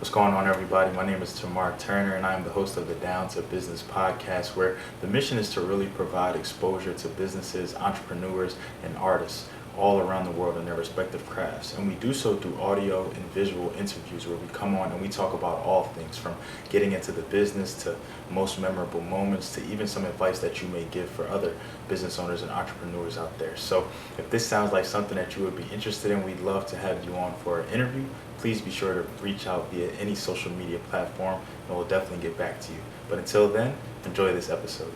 What's going on, everybody? My name is Tamar Turner, and I'm the host of the Down to Business podcast, where the mission is to really provide exposure to businesses, entrepreneurs, and artists all around the world in their respective crafts. And we do so through audio and visual interviews where we come on and we talk about all things from getting into the business to most memorable moments to even some advice that you may give for other business owners and entrepreneurs out there. So if this sounds like something that you would be interested in, we'd love to have you on for an interview. Please be sure to reach out via any social media platform and we'll definitely get back to you. But until then, enjoy this episode.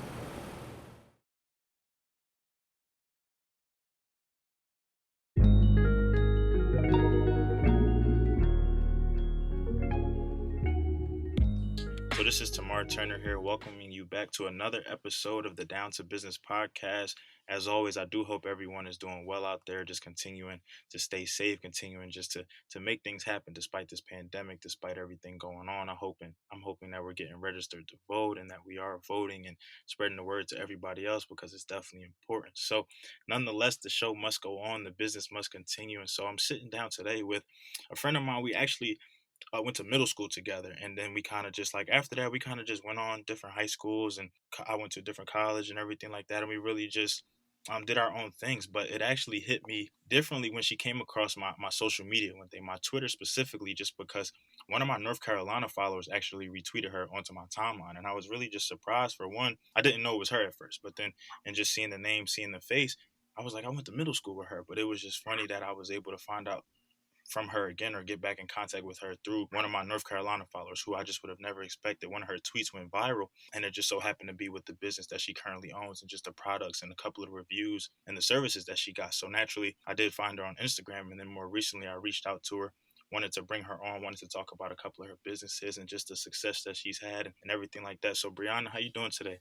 So this is Tamar Turner here, welcoming you back to another episode of the Down to Business podcast. As always, I do hope everyone is doing well out there, just continuing to stay safe, continuing just to make things happen despite this pandemic, despite everything going on. I'm hoping that we're getting registered to vote and that we are voting and spreading the word to everybody else because it's definitely important. So nonetheless, the show must go on, the business must continue. And so I'm sitting down today with a friend of mine. We actually went to middle school together, and then we kind of just like after that we kind of just went on different high schools, and I went to a different college and everything like that, and we really just did our own things. But it actually hit me differently when she came across my social media one day, my Twitter specifically, just because one of my North Carolina followers actually retweeted her onto my timeline, and I was really just surprised. For one, I didn't know it was her at first, but then and just seeing the name, seeing the face, I was like, I went to middle school with her. But it was just funny that I was able to find out from her again or get back in contact with her through one of my North Carolina followers who I just would have never expected. One of her tweets went viral, and it just so happened to be with the business that she currently owns and just the products and a couple of reviews and the services that she got. So naturally, I did find her on Instagram, and then more recently I reached out to her, wanted to bring her on, wanted to talk about a couple of her businesses and just the success that she's had and everything like that. So Brianna, how you doing today?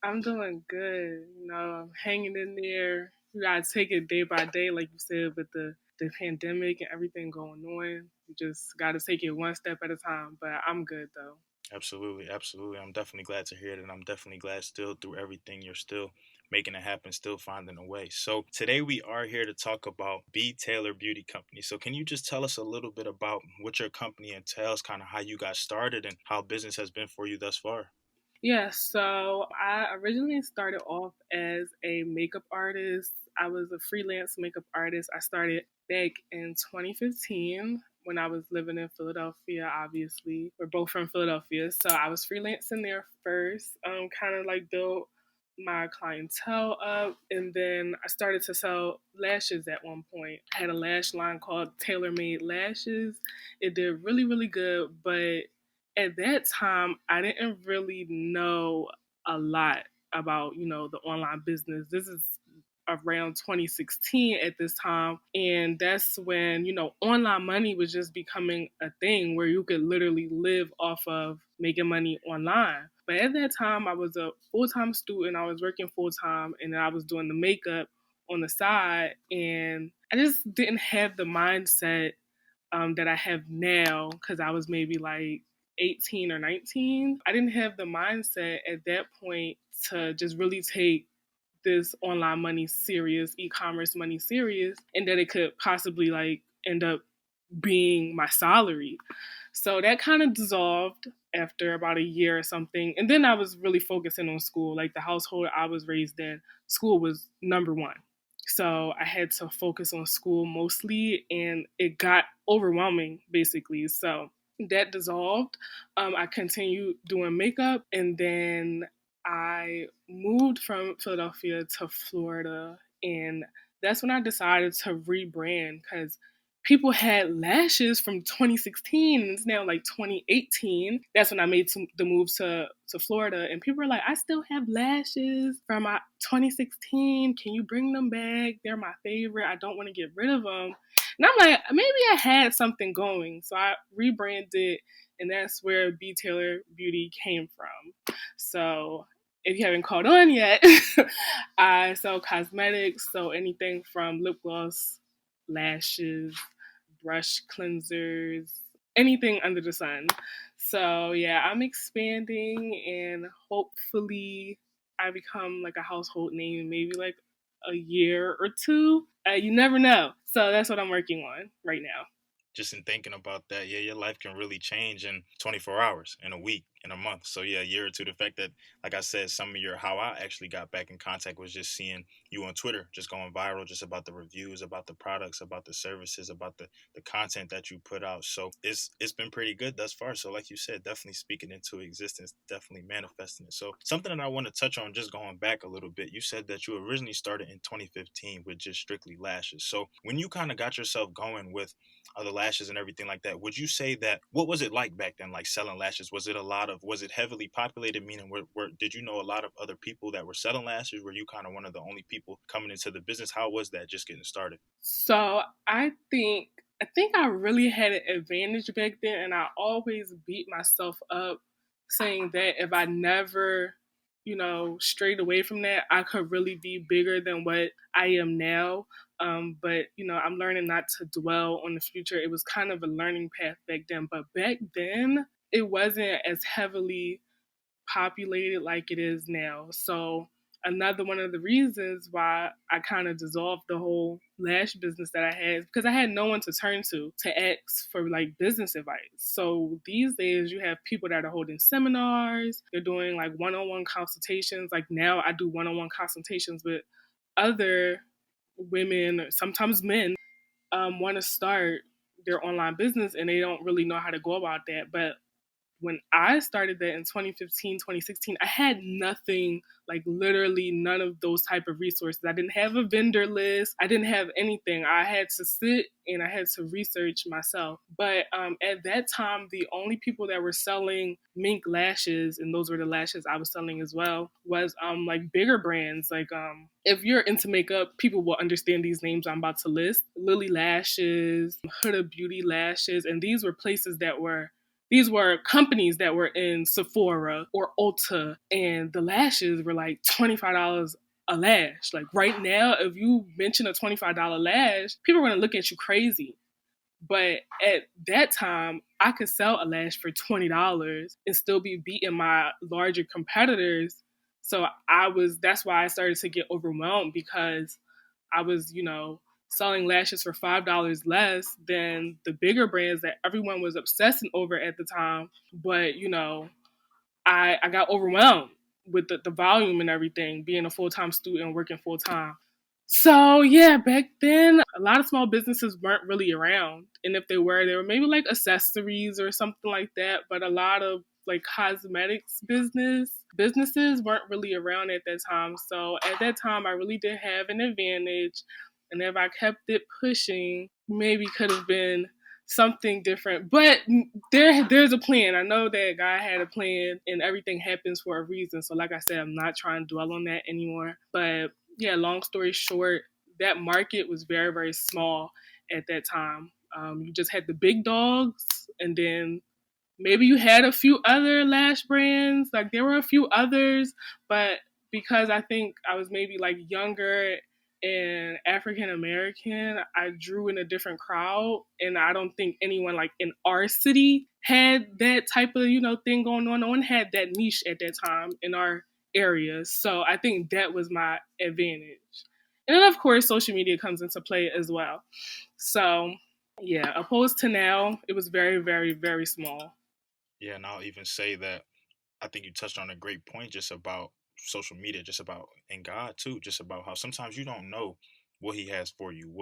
I'm doing good. I'm hanging in there. You gotta take it day by day, like you said, with the pandemic and everything going on. You just gotta take it one step at a time. But I'm good though. Absolutely, absolutely. I'm definitely glad to hear it, and I'm definitely glad still through everything you're still making it happen, still finding a way. So today we are here to talk about BTaylor Beauty Company. So can you just tell us a little bit about what your company entails, kind of how you got started and how business has been for you thus far? Yeah, so I originally started off as a makeup artist. I was a freelance makeup artist. I started back in 2015 when I was living in Philadelphia, obviously. We're both from Philadelphia. So I was freelancing there first, kind of like built my clientele up. And then I started to sell lashes at one point. I had a lash line called Tailor Made Lashes. It did really, really good, but at that time, I didn't really know a lot about, the online business. This is around 2016 at this time. And that's when, online money was just becoming a thing where you could literally live off of making money online. But at that time, I was a full time student. I was working full time and I was doing the makeup on the side. And I just didn't have the mindset that I have now because I was maybe like 18 or 19. I didn't have the mindset at that point to just really take this online money serious, e-commerce money serious, and that it could possibly like end up being my salary. So that kind of dissolved after about a year or something. And then I was really focusing on school. Like the household I was raised in, school was number one. So I had to focus on school mostly, and it got overwhelming basically. So that dissolved. I continued doing makeup, and then I moved from Philadelphia to Florida, and that's when I decided to rebrand because people had lashes from 2016 and it's now like 2018. That's when I made the move to Florida, and people were like, I still have lashes from my 2016. Can you bring them back? They're my favorite. I don't want to get rid of them. And I'm like, maybe I had something going. So I rebranded, and that's where BTaylor Beauty came from. So if you haven't caught on yet, I sell cosmetics. So anything from lip gloss, lashes, brush cleansers, anything under the sun. So yeah, I'm expanding and hopefully I become like a household name in maybe like a year or two. You never know. So that's what I'm working on right now. just in thinking about that, yeah, your life can really change in 24 hours, in a week, in a month. So yeah, a year or two. The fact that, like I said, some of your how I actually got back in contact was just seeing you on Twitter, just going viral, just about the reviews, about the products, about the services, about the content that you put out. So it's been pretty good thus far. So like you said, definitely speaking into existence, definitely manifesting it. So something that I want to touch on, just going back a little bit, you said that you originally started in 2015 with just strictly lashes. So when you kind of got yourself going with the lashes and everything like that, would you say that, what was it like back then, like selling lashes? Was it a lot of, was it heavily populated, meaning did you know a lot of other people that were selling lashes? Were you kind of one of the only people coming into the business? How was that just getting started? So I think I really had an advantage back then, and I always beat myself up saying that if I never, strayed away from that, I could really be bigger than what I am now. But I'm learning not to dwell on the future. It was kind of a learning path back then, but back then it wasn't as heavily populated like it is now. So another one of the reasons why I kind of dissolved the whole lash business that I had because I had no one to turn to ask for like business advice. So these days you have people that are holding seminars, they're doing like one-on-one consultations. Like now I do one-on-one consultations with other women, sometimes men, want to start their online business and they don't really know how to go about that. But when I started that in 2015, 2016, I had nothing, like literally none of those type of resources. I didn't have a vendor list. I didn't have anything. I had to sit and I had to research myself. But at that time, the only people that were selling mink lashes, and those were the lashes I was selling as well, was like bigger brands. Like if you're into makeup, people will understand these names I'm about to list. Lily Lashes, Huda Beauty Lashes, and these were companies that were in Sephora or Ulta, and the lashes were like $25 a lash. Like right now, if you mention a $25 lash, people are gonna look at you crazy. But at that time, I could sell a lash for $20 and still be beating my larger competitors. So that's why I started to get overwhelmed because I was, selling lashes for $5 less than the bigger brands that everyone was obsessing over at the time. But, I got overwhelmed with the volume and everything, being a full time student, working full time. So yeah, back then a lot of small businesses weren't really around, and if they were maybe like accessories or something like that. But a lot of like cosmetics businesses weren't really around at that time. So at that time, I really did have an advantage, and if I kept it pushing, maybe could have been something different. But there's a plan. I know that God had a plan, and everything happens for a reason. So like I said, I'm not trying to dwell on that anymore. But yeah, long story short, that market was very, very small at that time. You just had the big dogs, and then maybe you had a few other lash brands. Like there were a few others, but because I think I was maybe like younger and African American, I drew in a different crowd, and I don't think anyone like in our city had that type of thing going on. No one had that niche at that time in our area, so I think that was my advantage. And then of course, social media comes into play as well. So yeah, opposed to now, it was very, very, very small. Yeah, and I'll even say that I think you touched on a great point just about social media, just about, and God too, just about how sometimes you don't know what He has for you,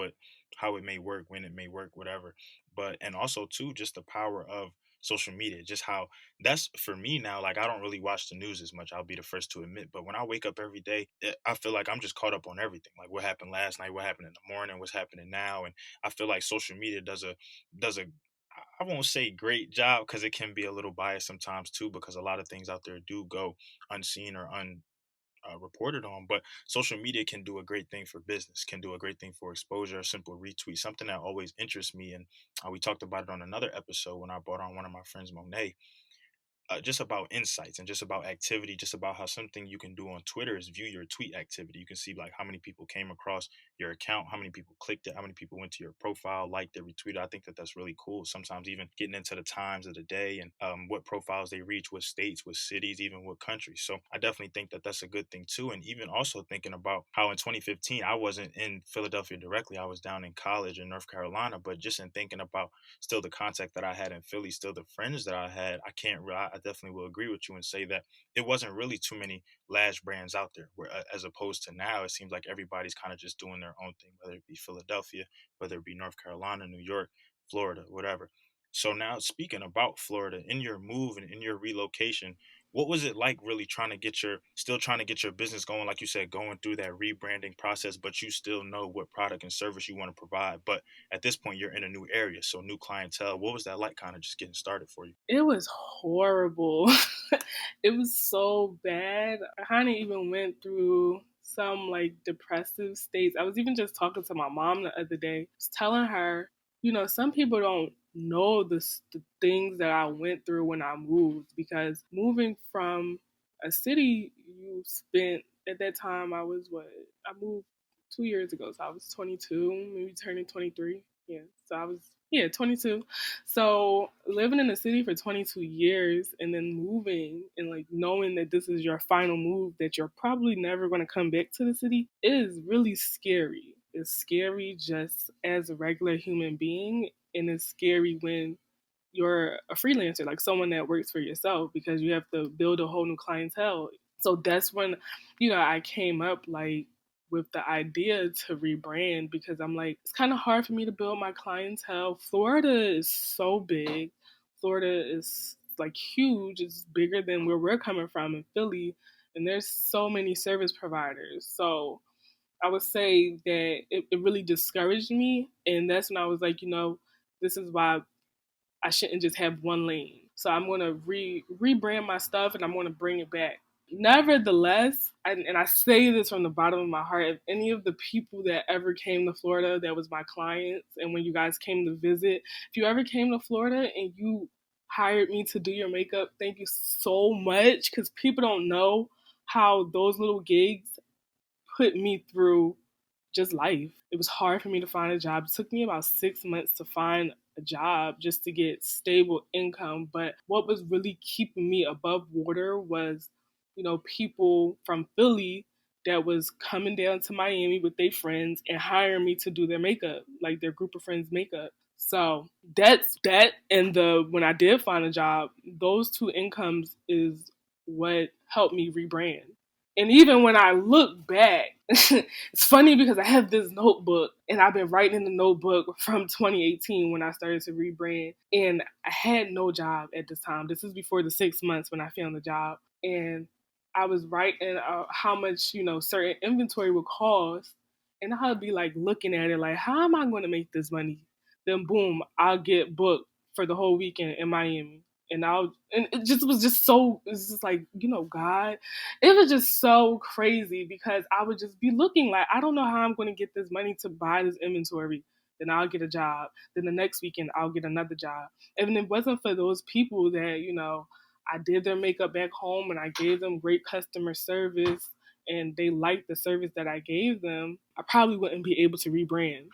how it may work, when it may work, whatever. But, and also too, just the power of social media, just how that's for me now. Like, I don't really watch the news as much, I'll be the first to admit. But when I wake up every day, I feel like I'm just caught up on everything. Like what happened last night, what happened in the morning, what's happening now. And I feel like social media does a I won't say great job because it can be a little biased sometimes too, because a lot of things out there do go unseen or reported on. But social media can do a great thing for business, can do a great thing for exposure, a simple retweet, something that always interests me. And we talked about it on another episode when I brought on one of my friends, Monet. just about insights and just about activity, just about how something you can do on Twitter is view your tweet activity. You can see like how many people came across your account, how many people clicked it, how many people went to your profile, liked it, retweeted. I think that that's really cool. Sometimes even getting into the times of the day and what profiles they reach, what states, what cities, even what countries. So I definitely think that that's a good thing too. And even also thinking about how in 2015 I wasn't in Philadelphia directly, I was down in college in North Carolina, but just in thinking about still the contact that I had in Philly, still the friends that I had, I definitely will agree with you and say that it wasn't really too many lash brands out there. Where as opposed to now, it seems like everybody's kind of just doing their own thing, whether it be Philadelphia, whether it be North Carolina, New York, Florida, whatever. So now speaking about Florida, in your move and in your relocation, what was it like really trying to get your business going, like you said, going through that rebranding process, but you still know what product and service you want to provide. But at this point you're in a new area, so new clientele. What was that like kind of just getting started for you? It was horrible. It was so bad. I kind of even went through some like depressive states. I was even just talking to my mom the other day, I was telling her, some people don't know the things that I went through when I moved, because moving from a city you spent at that time, I was what? I moved 2 years ago, so I was 22, maybe turning 23. Yeah, so I was, yeah, 22. So living in the city for 22 years and then moving and like knowing that this is your final move, that you're probably never going to come back to the city, is really scary. It's scary just as a regular human being, and it's scary when you're a freelancer, like someone that works for yourself, because you have to build a whole new clientele. So that's when, I came up like with the idea to rebrand, because I'm like, it's kind of hard for me to build my clientele. Florida is so big. Florida is like huge. It's bigger than where we're coming from in Philly. And there's so many service providers. So I would say that it really discouraged me. And that's when I was like, this is why I shouldn't just have one lane. So I'm going to rebrand my stuff, and I'm going to bring it back. Nevertheless, and I say this from the bottom of my heart, if any of the people that ever came to Florida that was my clients, and when you guys came to visit, if you ever came to Florida and you hired me to do your makeup, thank you so much, because people don't know how those little gigs put me through just life. It was hard for me to find a job. It took me about 6 months to find a job just to get stable income. But what was really keeping me above water was, people from Philly that was coming down to Miami with their friends and hiring me to do their makeup, like their group of friends' makeup. So that's that. And when I did find a job, those two incomes is what helped me rebrand. And even when I look back, it's funny because I have this notebook and I've been writing in the notebook from 2018 when I started to rebrand. And I had no job at this time. This is before the 6 months when I found the job. And I was writing how much, certain inventory would cost. And I'd be like looking at it like, how am I going to make this money? Then boom, I'll get booked for the whole weekend in Miami. And it just was just so, it's just like, God, it was just so crazy, because I would just be looking like, I don't know how I'm going to get this money to buy this inventory. Then I'll get a job. Then the next weekend I'll get another job. And it wasn't for those people that, I did their makeup back home and I gave them great customer service and they liked the service that I gave them, I probably wouldn't be able to rebrand,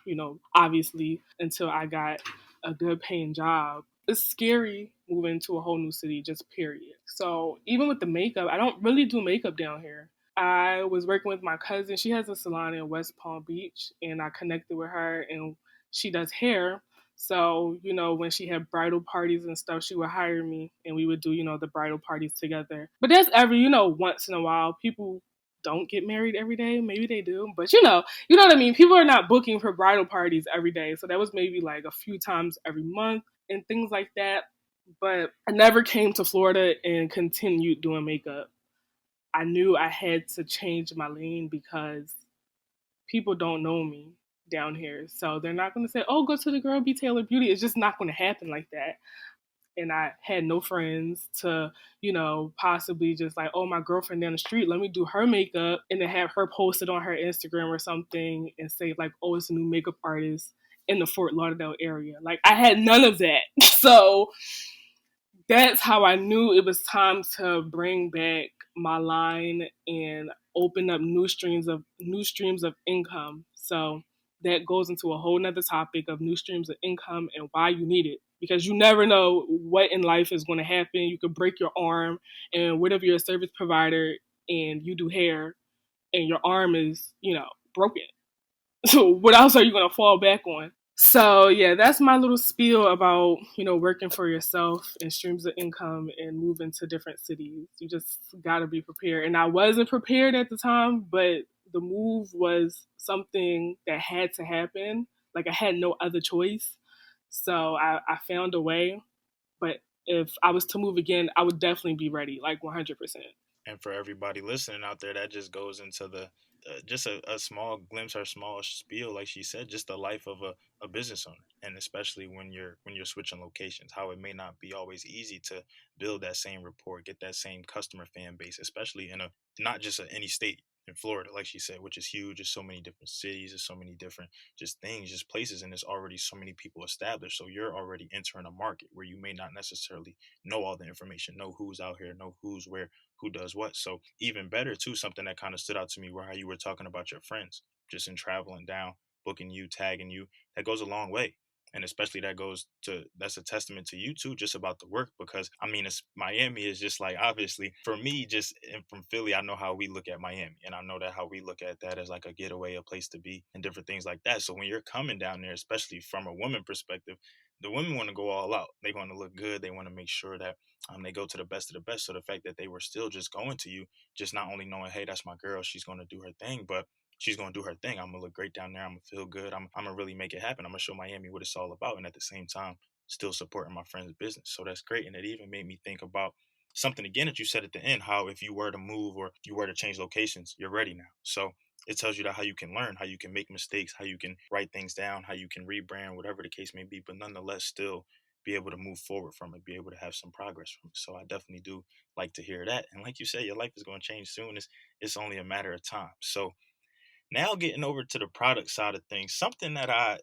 obviously, until I got a good paying job. It's scary moving to a whole new city, just period. So even with the makeup, I don't really do makeup down here. I was working with my cousin. She has a salon in West Palm Beach, and I connected with her, and she does hair. So, when she had bridal parties and stuff, she would hire me and we would do, the bridal parties together. But that's every, once in a while. People don't get married every day. Maybe they do. But, you know what I mean? People are not booking for bridal parties every day. So that was maybe like a few times every month and things like that. But I never came to Florida and continued doing makeup. I knew I had to change my lane because people don't know me down here. So they're not going to say, oh, go to the girl BTaylor Beauty. It's just not going to happen like that. And I had no friends to, possibly just like, oh, my girlfriend down the street, let me do her makeup, and then have her posted on her Instagram or something and say like, oh, it's a new makeup artist in the Fort Lauderdale area. Like, I had none of that. So that's how I knew it was time to bring back my line and open up new streams of income. So that goes into a whole nother topic of new streams of income and why you need it. Because you never know what in life is going to happen. You could break your arm, and whatever you're a service provider and you do hair and your arm is, broken. So what else are you going to fall back on? So yeah, that's my little spiel about, working for yourself and streams of income and moving to different cities. You just gotta be prepared. And I wasn't prepared at the time, but the move was something that had to happen. Like I had no other choice. So I found a way. But if I was to move again, I would definitely be ready, like 100%. And for everybody listening out there, that just goes into the just a small glimpse or small spiel, like she said, just the life of a business owner, and especially when you're switching locations, how it may not be always easy to build that same rapport, get that same customer fan base, especially in a not just any state in Florida, like she said, which is huge. There's so many different cities, there's so many different just things, just places, and there's already so many people established. So you're already entering a market where you may not necessarily know all the information, know who's out here, know who's where, who does what. So even better too, something that kind of stood out to me where how you were talking about your friends just in traveling down, booking you, tagging you, that goes a long way. And especially that's a testament to you too, just about the work, because I mean, it's Miami is just like, obviously for me, just from Philly, I know how we look at Miami, and I know that how we look at that as like a getaway, a place to be, and different things like that. So when you're coming down there, especially from a woman perspective, the women want to go all out. They want to look good. They want to make sure that they go to the best of the best. So the fact that they were still just going to you, just not only knowing, hey, that's my girl, she's going to do her thing, but she's going to do her thing. I'm going to look great down there. I'm going to feel good. I'm going to really make it happen. I'm going to show Miami what it's all about. And at the same time, still supporting my friend's business. So that's great. And it even made me think about something again that you said at the end, how if you were to move or if you were to change locations, you're ready now. So it tells you that how you can learn, how you can make mistakes, how you can write things down, how you can rebrand, whatever the case may be, but nonetheless still be able to move forward from it, be able to have some progress from it. So I definitely do like to hear that. And like you said, your life is going to change soon. It's only a matter of time. So now getting over to the product side of things, something that I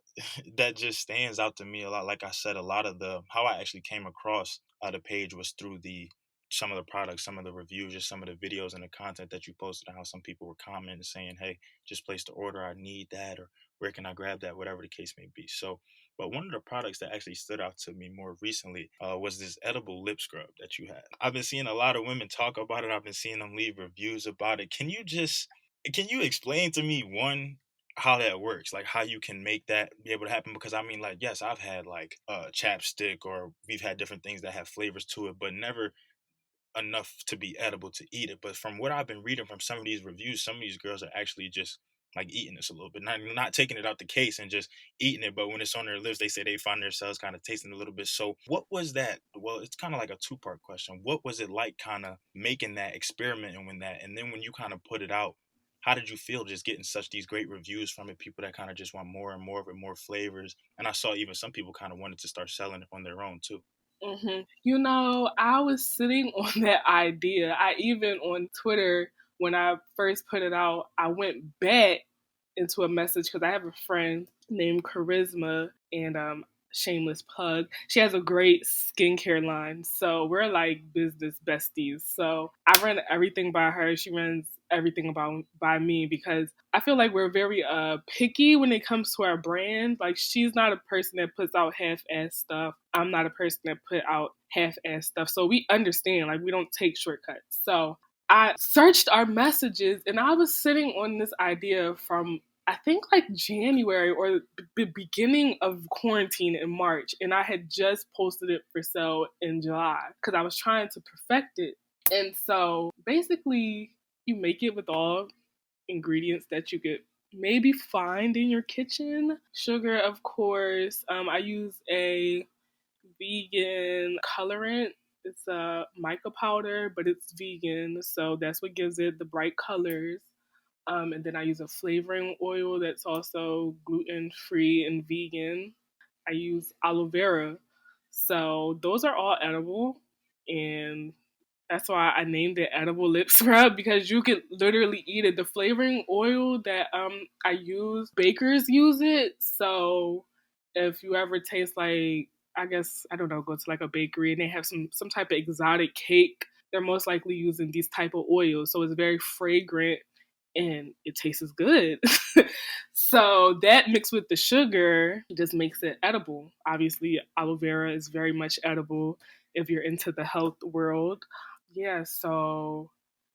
that just stands out to me a lot. Like I said, a lot of the how I actually came across the page was through the some of the products, some of the reviews, just some of the videos and the content that you posted, and how some people were commenting saying, "Hey, just place the order. I need that," or "Where can I grab that?" Whatever the case may be. So, but one of the products that actually stood out to me more recently was this edible lip scrub that you had. I've been seeing a lot of women talk about it. I've been seeing them leave reviews about it. Can you explain to me one how that works, like how you can make that be able to happen? Because I mean, like, yes, I've had like chapstick, or we've had different things that have flavors to it, but never enough to be edible to eat it. But from what I've been reading from some of these reviews, some of these girls are actually just like eating this a little bit, not taking it out the case and just eating it. But when it's on their lips, they say they find themselves kind of tasting a little bit. So what was that? Well, it's kind of like a two-part question. What was it like kind of making that experiment, and then when you kind of put it out, how did you feel just getting such these great reviews from it? People that kind of just want more and more of it, more flavors. And I saw even some people kind of wanted to start selling it on their own too. I was sitting on that idea. I even on Twitter, when I first put it out, I went back into a message because I have a friend named Charisma, and shameless plug. She has a great skincare line. So we're like business besties. So I run everything by her. She runs everything about by me because I feel like we're very picky when it comes to our brand. Like she's not a person that puts out half-ass stuff. I'm not a person that put out half-ass stuff. So we understand, like we don't take shortcuts. So I searched our messages and I was sitting on this idea from I think like January or the beginning of quarantine in March, and I had just posted it for sale in July because I was trying to perfect it. And so basically, you make it with all ingredients that you could maybe find in your kitchen. Sugar, of course. I use a vegan colorant. It's a mica powder, but it's vegan, so that's what gives it the bright colors. And then I use a flavoring oil that's also gluten free and vegan. I use aloe vera. So those are all edible. And that's why I named it edible lip scrub because you could literally eat it. The flavoring oil that I use, bakers use it. So if you ever taste like I guess, I don't know, go to like a bakery and they have some type of exotic cake, they're most likely using these type of oils. So it's very fragrant and it tastes good. So that mixed with the sugar just makes it edible. Obviously, aloe vera is very much edible if you're into the health world. Yeah, so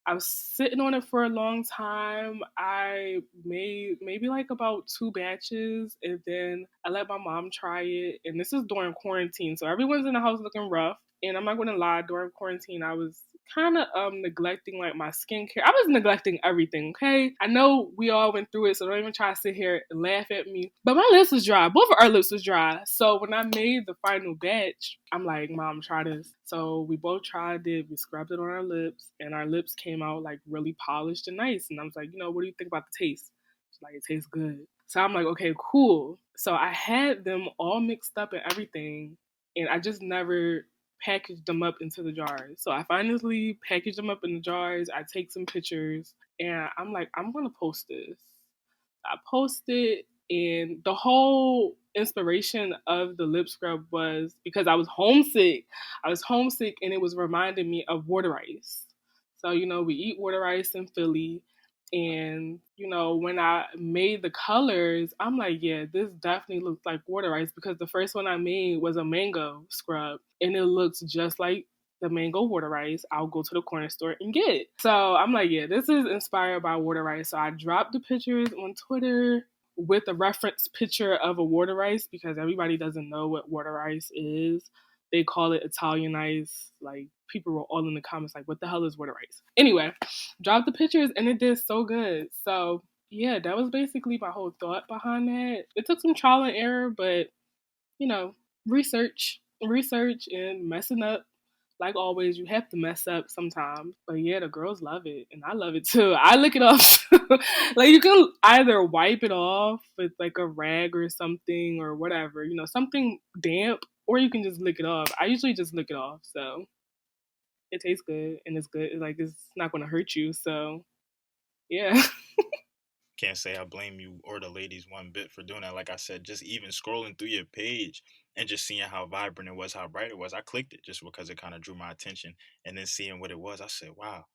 I was sitting on it for a long time. I made maybe like about 2 batches, and then I let my mom try it. And this is during quarantine, so everyone's in the house looking rough. And I'm not gonna lie, during quarantine, I was kind of neglecting like my skincare. I was neglecting everything. Okay, I know we all went through it, so don't even try to sit here and laugh at me. But my lips was dry. Both of our lips was dry. So when I made the final batch, I'm like, Mom, try this. So we both tried it. We scrubbed it on our lips, and our lips came out like really polished and nice. And I was like, what do you think about the taste? She's like, it tastes good. So I'm like, okay, cool. So I had them all mixed up and everything, and I just never packaged them up into the jars. So I finally packaged them up in the jars. I take some pictures, and I'm like, I'm gonna post this. I posted, and the whole inspiration of the lip scrub was because I was homesick. I was homesick, and it was reminding me of water ice. So, we eat water ice in Philly. And, when I made the colors, I'm like, yeah, this definitely looks like water ice because the first one I made was a mango scrub and it looks just like the mango water ice. I'll go to the corner store and get it. So I'm like, yeah, this is inspired by water ice. So I dropped the pictures on Twitter with a reference picture of a water ice because everybody doesn't know what water ice is. They call it Italian ice. Like, people were all in the comments like, what the hell is water ice? Anyway, dropped the pictures and it did so good. So yeah, that was basically my whole thought behind that. It took some trial and error, but you know, research and messing up. Like always, you have to mess up sometimes. But yeah, the girls love it, and I love it too. I lick it off. Like, you can either wipe it off with like a rag or something or whatever, something damp, or you can just lick it off. I usually just lick it off, so it tastes good and it's good. Like, it's not going to hurt you. So yeah. Can't say I blame you or the ladies one bit for doing that. Like I said, just even scrolling through your page and just seeing how vibrant it was, how bright it was, I clicked it just because it kind of drew my attention. And then seeing what it was, I said, wow.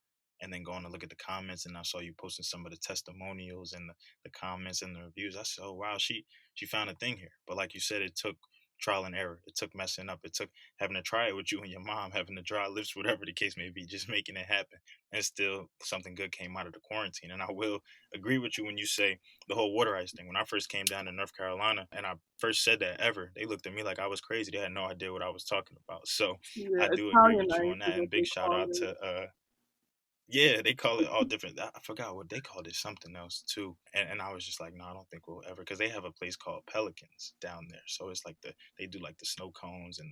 And then going to look at the comments, and I saw you posting some of the testimonials and the comments and the reviews. I said, oh wow, she found a thing here. But like you said, it took trial and error. It took messing up. It took having to try it with you and your mom, having to dry lips, whatever the case may be, just making it happen. And still something good came out of the quarantine. And I will agree with you when you say the whole water ice thing. When I first came down to North Carolina and I first said that ever, they looked at me like I was crazy. They had no idea what I was talking about. So Yeah, I do agree Italian with you ice on is that. what And they big shout call out it. to yeah, they call it all different. I forgot what they called it, something else too. And I was just like, no, I don't think we'll ever, because they have a place called Pelicans down there. So it's like they do like the snow cones and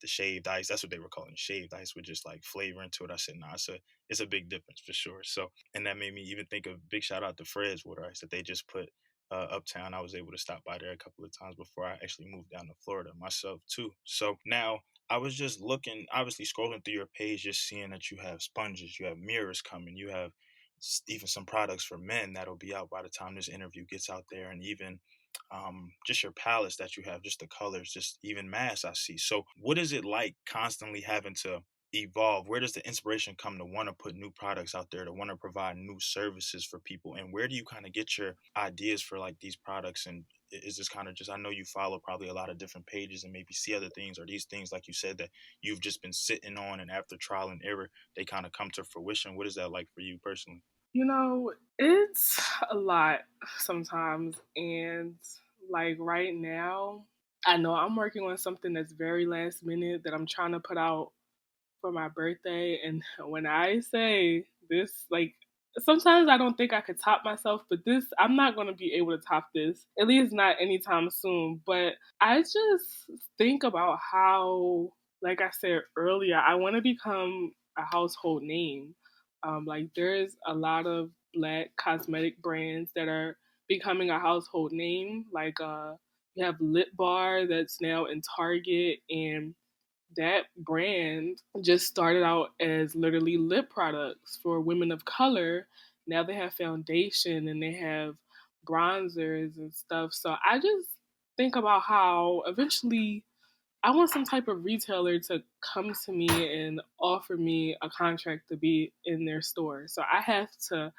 the shaved ice. That's what they were calling it, shaved ice with just like flavor into it. I said, nah, it's a big difference for sure. So, and that made me even think of big shout out to Fred's water ice that they just put uptown. I was able to stop by there a couple of times before I actually moved down to Florida myself too. So now I was just looking, obviously scrolling through your page, just seeing that you have sponges, you have mirrors coming, you have even some products for men that'll be out by the time this interview gets out there, and even just your palettes that you have, just the colors, just even masks I see. So, what is it like constantly having to evolve? Where does the inspiration come to want to put new products out there, to want to provide new services for people? And where do you kind of get your ideas for like these products? And is this kind of just, I know you follow probably a lot of different pages and maybe see other things, or these things like you said that you've just been sitting on, and after trial and error they kind of come to fruition? What is that like for you personally? It's a lot sometimes. And like right now, I know I'm working on something that's very last minute that I'm trying to put out for my birthday. And when I say this, like, sometimes I don't think I could top myself, but this, I'm not going to be able to top this, at least not anytime soon. But I just think about how, like I said earlier, I want to become a household name. Like, there's a lot of black cosmetic brands that are becoming a household name. Like, you have Lip Bar that's now in Target, and that brand just started out as literally lip products for women of color. Now they have foundation and they have bronzers and stuff. So I just think about how eventually I want some type of retailer to come to me and offer me a contract to be in their store. So I have to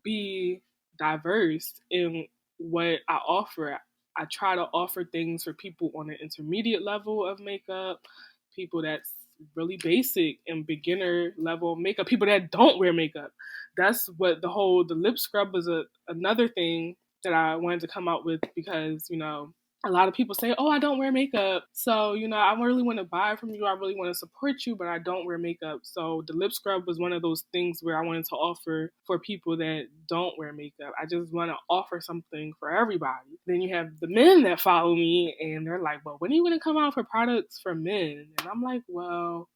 be diverse in what I offer. I try to offer things for people on an intermediate level of makeup, people that's really basic and beginner level makeup, people that don't wear makeup. That's what the lip scrub was another thing that I wanted to come out with because, a lot of people say, "Oh, I don't wear makeup." So, I really want to buy from you. I really want to support you, but I don't wear makeup. So, the lip scrub was one of those things where I wanted to offer for people that don't wear makeup. I just want to offer something for everybody. Then you have the men that follow me and they're like, "Well, when are you going to come out for products for men?" And I'm like, "Well,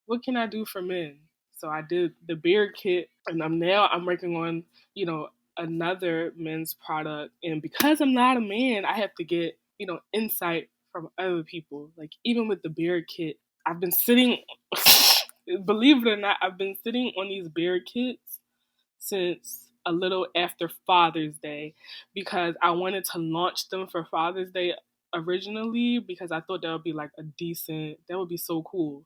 what can I do for men?" So I did the beard kit, and I'm working on, another men's product. And because I'm not a man, I have to get, insight from other people. Like even with the beard kit, I've been sitting believe it or not, I've been sitting on these beard kits since a little after Father's Day because I wanted to launch them for Father's Day originally because I thought that would be so cool.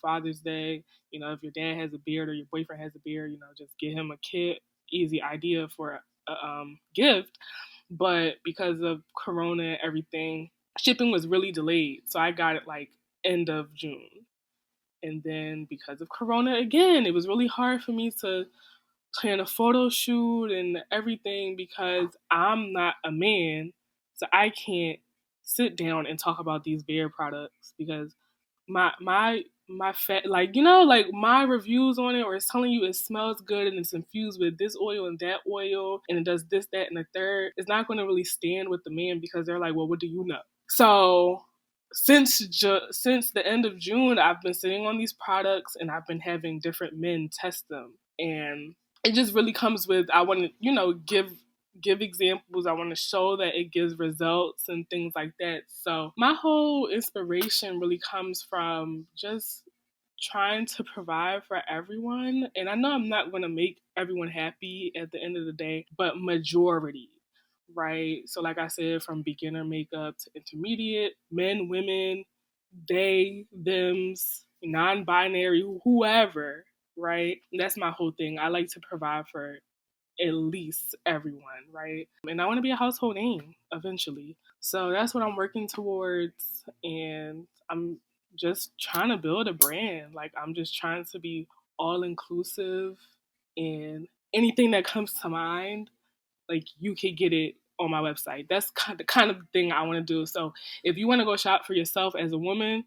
Father's Day, if your dad has a beard or your boyfriend has a beard, just get him a kit. Easy idea for a gift. But because of Corona and everything, shipping was really delayed. So I got it like end of June. And then because of Corona again, it was really hard for me to plan a photo shoot and everything because I'm not a man, so I can't sit down and talk about these beard products because my fat like my reviews on it or it's telling you it smells good and it's infused with this oil and that oil and it does this, that, and the third. It's not going to really stand with the man because they're like, well, what do you know? So since the end of June, I've been sitting on these products and I've been having different men test them, and it just really comes with I want to give examples. I want to show that it gives results and things like that. So my whole inspiration really comes from just trying to provide for everyone. And I know I'm not going to make everyone happy at the end of the day, but majority, right? So, like I said, from beginner makeup to intermediate, men, women, they, thems, non binary, whoever, right? That's my whole thing. I like to provide for at least everyone, right? And I want to be a household name eventually. So that's what I'm working towards. And I'm just trying to build a brand. Like, I'm just trying to be all inclusive and anything that comes to mind, like, you could get it on my website. That's the kind of thing I want to do. So if you want to go shop for yourself as a woman,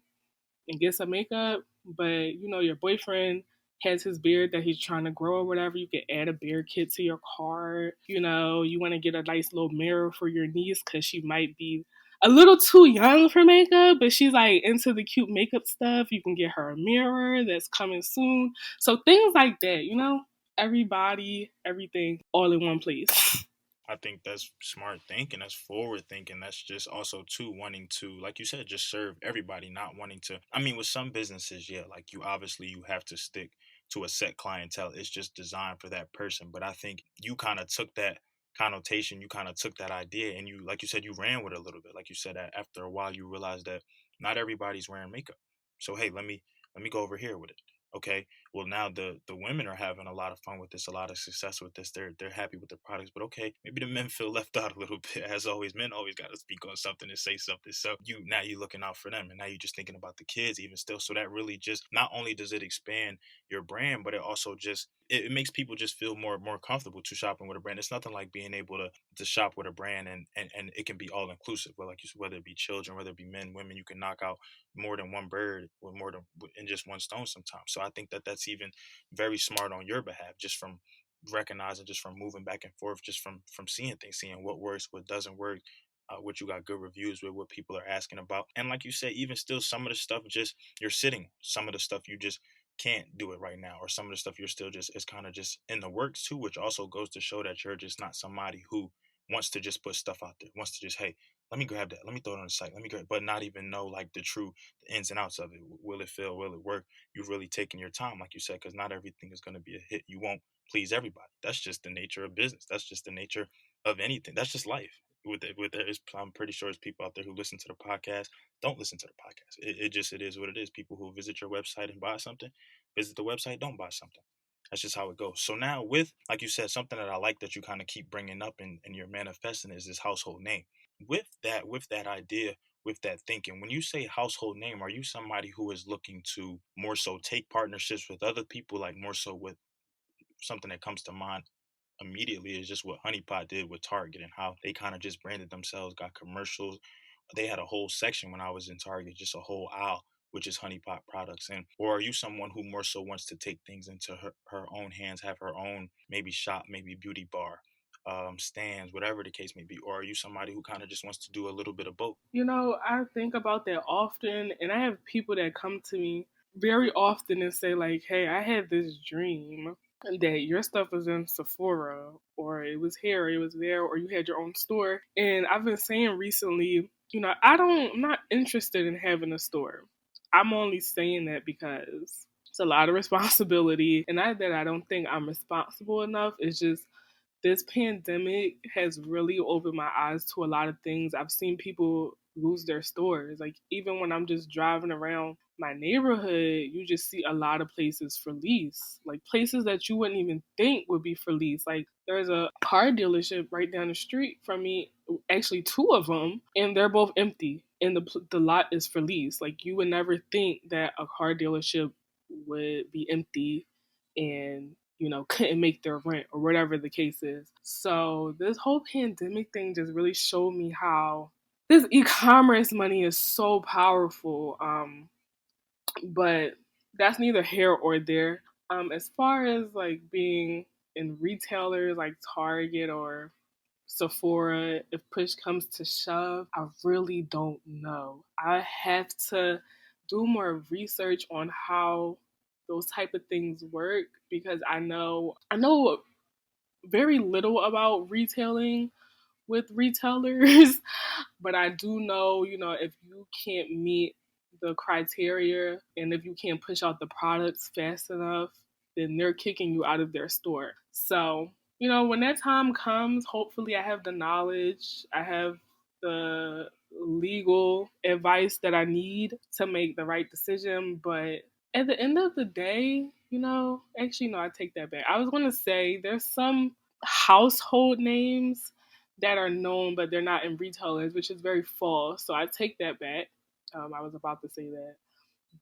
and get some makeup, but your boyfriend has his beard that he's trying to grow or whatever, you can add a beard kit to your cart. You want to get a nice little mirror for your niece because she might be a little too young for makeup, but she's like into the cute makeup stuff. You can get her a mirror that's coming soon. So things like that, everybody, everything, all in one place. I think that's smart thinking. That's forward thinking. That's just also too wanting to, like you said, just serve everybody, not wanting to. I mean, with some businesses, yeah, like you have to stick to a set clientele. It's just designed for that person. But I think you kind of took that connotation, you kind of took that idea, and you, like you said, you ran with it a little bit. Like you said, after a while, you realized that not everybody's wearing makeup. So hey, let me go over here with it. Okay, well now the women are having a lot of fun with this, a lot of success with this. They're happy with the products, but okay, maybe the men feel left out a little bit. As always, men always got to speak on something and say something. So you looking out for them, and now you just thinking about the kids even still. So that really just, not only does it expand your brand, but it also just it makes people just feel more comfortable to shopping with a brand. It's nothing like being able to shop with a brand and it can be all inclusive. But like you said, whether it be children, whether it be men, women, you can knock out more than one bird with more than in just one stone sometimes. So I think that that's even very smart on your behalf, just from recognizing, just from moving back and forth, just from seeing things, seeing what works, what doesn't work, what you got good reviews with, what people are asking about. And like you say, even still, some of the stuff just you're sitting, some of the stuff you just can't do it right now, or some of the stuff you're still just, it's kind of just in the works too, which also goes to show that you're just not somebody who wants to just put stuff out there, wants to just, hey, let me grab that, let me throw it on the site, let me grab, but not even know like the ins and outs of it. Will it feel, will it work? You've really taken your time, like you said, because not everything is going to be a hit. You won't please everybody. That's just the nature of business. That's just the nature of anything. That's just life. I'm pretty sure there's people out there who listen to the podcast. Don't listen to the podcast. It is what it is. People who visit your website and buy something, visit the website, don't buy something. That's just how it goes. So now, with, like you said, something that I like that you kind of keep bringing up and you're manifesting is this household name. With that idea, with that thinking, when you say household name, are you somebody who is looking to more so take partnerships with other people, like more so with something that comes to mind immediately is just what Honeypot did with Target and how they kind of just branded themselves, got commercials. They had a whole section when I was in Target, just a whole aisle with just Honeypot products. And or are you someone who more so wants to take things into her own hands, have her own maybe shop, maybe beauty bar, stands, whatever the case may be? Or are you somebody who kind of just wants to do a little bit of both? I think about that often, and I have people that come to me very often and say, like, hey, I had this dream that your stuff was in Sephora, or it was here, or it was there, or you had your own store. And I've been saying recently, I'm not interested in having a store. I'm only saying that because it's a lot of responsibility, and not that I don't think I'm responsible enough. It's just this pandemic has really opened my eyes to a lot of things. I've seen people lose their stores. Like, even when I'm just driving around my neighborhood, you just see a lot of places for lease. Like, places that you wouldn't even think would be for lease. Like, there's a car dealership right down the street from me, actually two of them, and they're both empty. And the lot is for lease. Like, you would never think that a car dealership would be empty and couldn't make their rent or whatever the case is. So this whole pandemic thing just really showed me how this e-commerce money is so powerful. But that's neither here or there. As far as like being in retailers like Target or Sephora, if push comes to shove, I really don't know. I have to do more research on how those type of things work because I know very little about retailing with retailers, but I do know, if you can't meet the criteria and if you can't push out the products fast enough, then they're kicking you out of their store. So, when that time comes, hopefully I have the knowledge, I have the legal advice that I need to make the right decision. But at the end of the day, actually, no, I take that back. I was going to say there's some household names that are known, but they're not in retailers, which is very false. So I take that back. I was about to say that.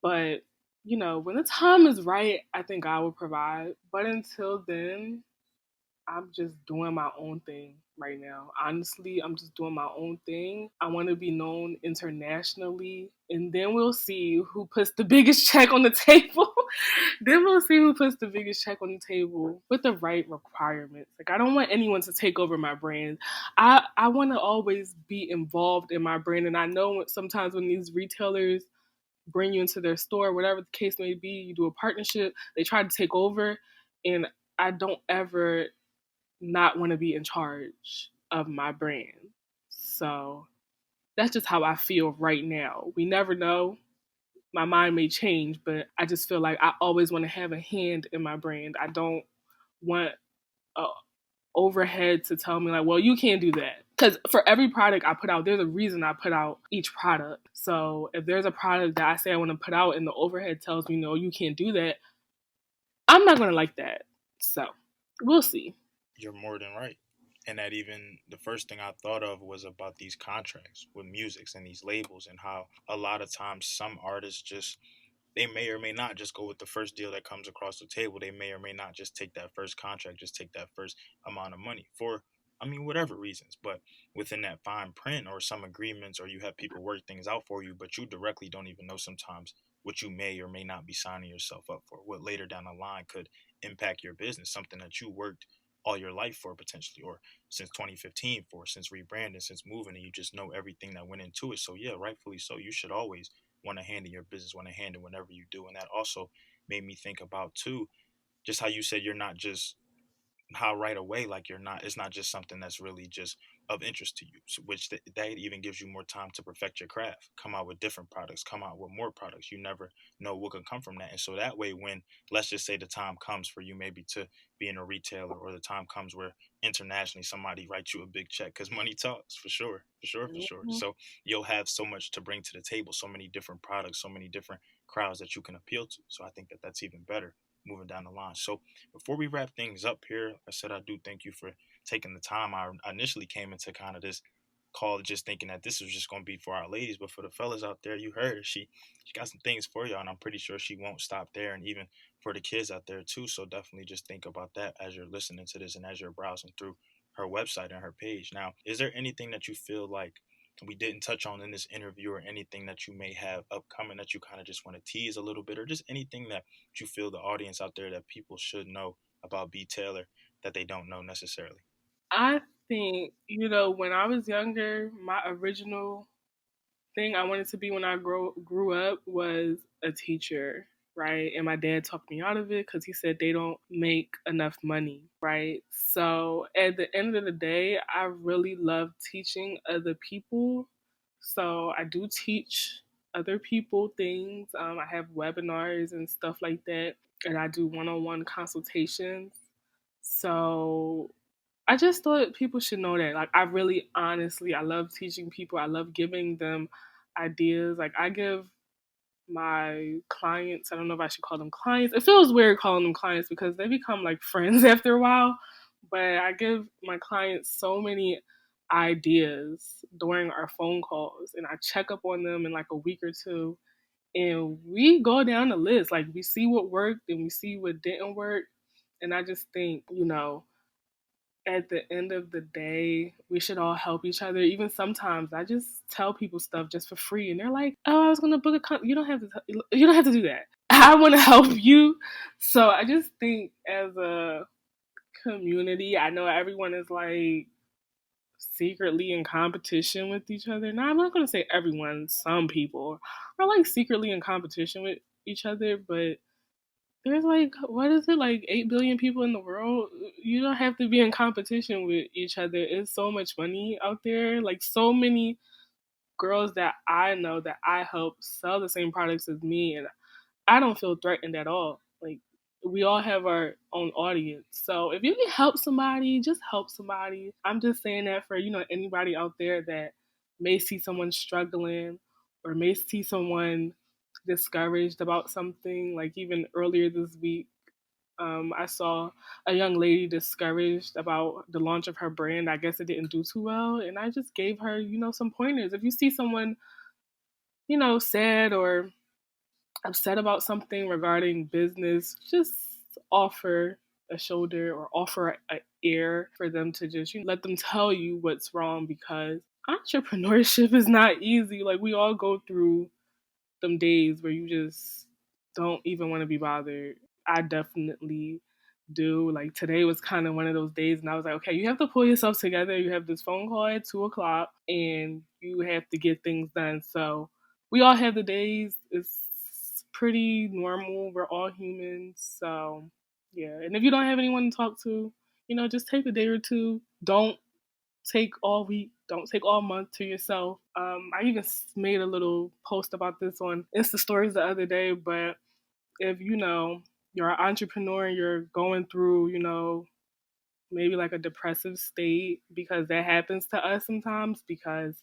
But, when the time is right, I think I will provide. But until then, I'm just doing my own thing right now. Honestly, I'm just doing my own thing. I want to be known internationally, and then we'll see who puts the biggest check on the table. Then we'll see who puts the biggest check on the table with the right requirements. Like, I don't want anyone to take over my brand. I want to always be involved in my brand, and I know sometimes when these retailers bring you into their store, whatever the case may be, you do a partnership, they try to take over, and I don't ever not want to be in charge of my brand. So that's just how I feel right now. We never know. My mind may change, but I just feel like I always want to have a hand in my brand. I don't want a overhead to tell me like, well, you can't do that. Because for every product I put out, there's a reason I put out each product. So if there's a product that I say I want to put out and the overhead tells me, no, you can't do that, I'm not going to like that. So we'll see. You're more than right. And that even the first thing I thought of was about these contracts with musics and these labels and how a lot of times some artists just they may or may not just go with the first deal that comes across the table. They may or may not just take that first contract, just take that first amount of money for, I mean, whatever reasons. But within that fine print or some agreements, or you have people work things out for you, but you directly don't even know sometimes what you may or may not be signing yourself up for, what later down the line could impact your business, something that you worked all your life for potentially, or since 2015 for, since rebranding, since moving, and you just know everything that went into it. So yeah, rightfully so. You should always want to handle your business, want to handle whenever you do. And that also made me think about too, just how you said you're not just how right away, like, you're not, it's not just something that's really just of interest to you, so, which that even gives you more time to perfect your craft, come out with different products, come out with more products. You never know what can come from that. And so that way, when, let's just say, the time comes for you maybe to be in a retailer, or the time comes where internationally somebody writes you a big check, because money talks, for sure, for sure, for sure. Mhm. So you'll have so much to bring to the table, so many different products, so many different crowds that you can appeal to. So I think that that's even better moving down the line. So before we wrap things up here, like I said, I do thank you for taking the time. I initially came into kind of this call just thinking that this was just going to be for our ladies, but for the fellas out there, you heard her. She got some things for y'all, and I'm pretty sure she won't stop there. And even for the kids out there too. So definitely just think about that as you're listening to this and as you're browsing through her website and her page. Now, is there anything that you feel like we didn't touch on in this interview, or anything that you may have upcoming that you kind of just want to tease a little bit, or just anything that you feel the audience out there that people should know about B Taylor that they don't know necessarily? I think, when I was younger, my original thing I wanted to be when I grew up was a teacher, right? And my dad talked me out of it because he said they don't make enough money, right? So at the end of the day, I really love teaching other people. So I do teach other people things. I have webinars and stuff like that, and I do one-on-one consultations. So I just thought people should know that. Like, I really, honestly, I love teaching people. I love giving them ideas. Like, I give my clients, I don't know if I should call them clients. It feels weird calling them clients because they become like friends after a while. But I give my clients so many ideas during our phone calls, and I check up on them in like a week or two. And we go down the list. Like, we see what worked and we see what didn't work. And I just think, at the end of the day, we should all help each other. Even sometimes, I just tell people stuff just for free, and they're like, "Oh, I was gonna book a you don't have to. You don't have to do that. I want to help you." So I just think, as a community, I know everyone is like secretly in competition with each other. Now, I'm not gonna say everyone. Some people are like secretly in competition with each other, but there's like, what is it, like 8 billion people in the world? You don't have to be in competition with each other. It's so much money out there. Like, so many girls that I know that I help sell the same products as me, and I don't feel threatened at all. Like, we all have our own audience. So if you can help somebody, just help somebody. I'm just saying that for, anybody out there that may see someone struggling or may see someone discouraged about something. Like, even earlier this week, I saw a young lady discouraged about the launch of her brand. I guess it didn't do too well. And I just gave her, some pointers. If you see someone, sad or upset about something regarding business, just offer a shoulder or offer an ear for them to just, let them tell you what's wrong, because entrepreneurship is not easy. Like, we all go through them days where you just don't even want to be bothered. I definitely do. Like, today was kind of one of those days, and I was like, okay, you have to pull yourself together. You have this phone call at 2 o'clock, and you have to get things done. So we all have the days. It's pretty normal. We're all humans. So yeah. And if you don't have anyone to talk to, just take a day or two. Don't take all week. Don't take all month to yourself. I even made a little post about this on Insta Stories the other day. But if you're an entrepreneur and you're going through, maybe like a depressive state, because that happens to us sometimes, because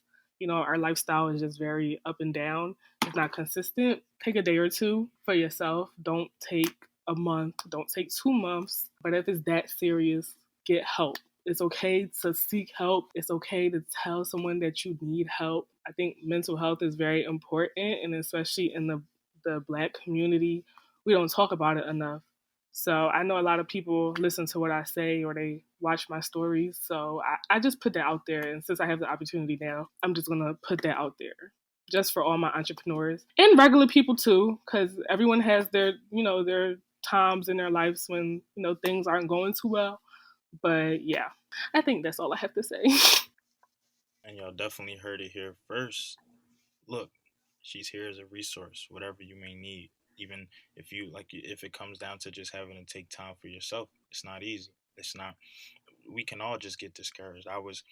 our lifestyle is just very up and down. It's not consistent. Take a day or two for yourself. Don't take a month. Don't take 2 months. But if it's that serious, get help. It's okay to seek help. It's okay to tell someone that you need help. I think mental health is very important, and especially in the Black community, we don't talk about it enough. So I know a lot of people listen to what I say or they watch my stories. So I just put that out there. And since I have the opportunity now, I'm just going to put that out there just for all my entrepreneurs and regular people too, because everyone has their times in their lives when, things aren't going too well. But yeah, I think that's all I have to say. And y'all definitely heard it here first. Look, she's here as a resource, whatever you may need. Even if you like, if it comes down to just having to take time for yourself, it's not easy. It's not. We can all just get discouraged. I was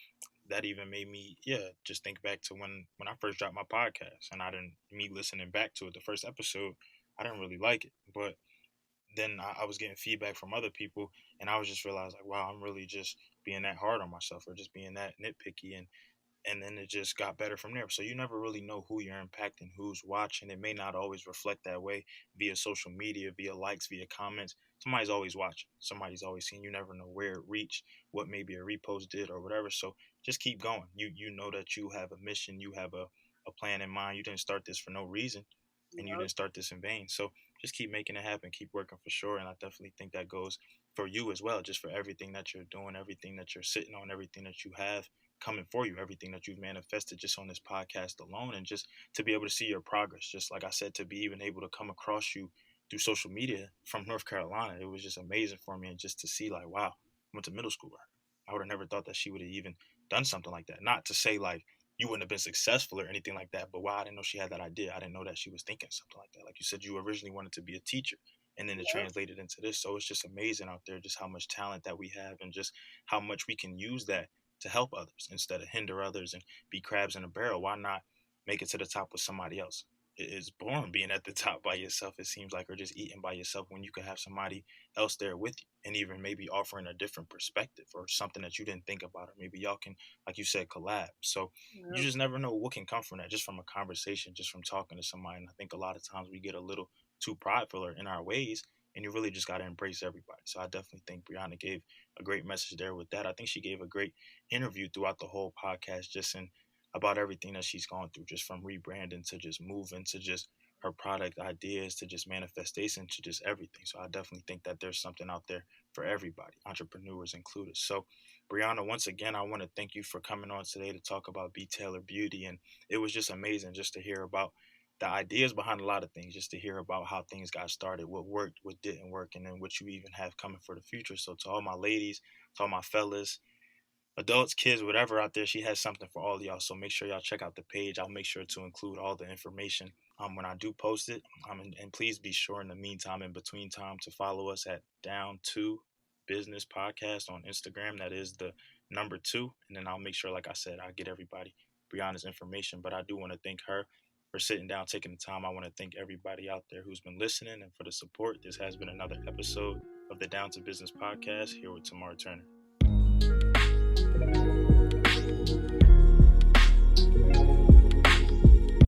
that even made me, yeah, just think back to when I first dropped my podcast, and I didn't me listening back to it, the first episode, I didn't really like it, but then I was getting feedback from other people, and I was just realized like, wow, I'm really just being that hard on myself, or just being that nitpicky, and then it just got better from there. So you never really know who you're impacting, who's watching. It may not always reflect that way via social media, via likes, via comments. Somebody's always watching. Somebody's always seeing. You never know where it reached, what maybe a repost did or whatever. So just keep going. You know that you have a mission, you have a plan in mind. You didn't start this for no reason, and you Yep. didn't start this in vain. So just keep making it happen, keep working for sure. And I definitely think that goes for you as well, just for everything that you're doing, everything that you're sitting on, everything that you have coming for you, everything that you've manifested just on this podcast alone, and just to be able to see your progress. Just like I said, to be even able to come across you through social media from North Carolina, it was just amazing for me. And just to see, like, wow, I went to middle school with her. I would have never thought that she would have even done something like that. Not to say like you wouldn't have been successful or anything like that, but wow, I didn't know she had that idea. I didn't know that she was thinking something like that. Like you said, you originally wanted to be a teacher, and then it Yep. translated into this. So it's just amazing out there, just how much talent that we have, and just how much we can use that to help others instead of hinder others and be crabs in a barrel. Why not make it to the top with somebody else? It's boring being at the top by yourself, it seems like, or just eating by yourself, when you could have somebody else there with you, and even maybe offering a different perspective or something that you didn't think about, or maybe y'all can, like you said, collab. So you Yep. just never know what can come from that, just from a conversation, just from talking to somebody. And I think a lot of times we get a little too prideful or in our ways, and you really just got to embrace everybody. So I definitely think Brianna gave a great message there with that. I think she gave a great interview throughout the whole podcast, just in about everything that she's gone through, just from rebranding to just moving to just her product ideas to just manifestation to just everything. So I definitely think that there's something out there for everybody, entrepreneurs included. So Brianna, once again, I want to thank you for coming on today to talk about BTaylor Beauty. And it was just amazing just to hear about the ideas behind a lot of things, just to hear about how things got started, what worked, what didn't work, and then what you even have coming for the future. So to all my ladies, to all my fellas, adults, kids, whatever out there, she has something for all of y'all. So make sure y'all check out the page. I'll make sure to include all the information when I do post it. And please be sure in the meantime, in between time, to follow us at Down to Business Podcast on Instagram. That is the number two. And then I'll make sure, like I said, I get everybody Brianna's information. But I do want to thank her for sitting down, taking the time. I want to thank everybody out there who's been listening and for the support. This has been another episode of the Down to Business Podcast here with Tamar Turner.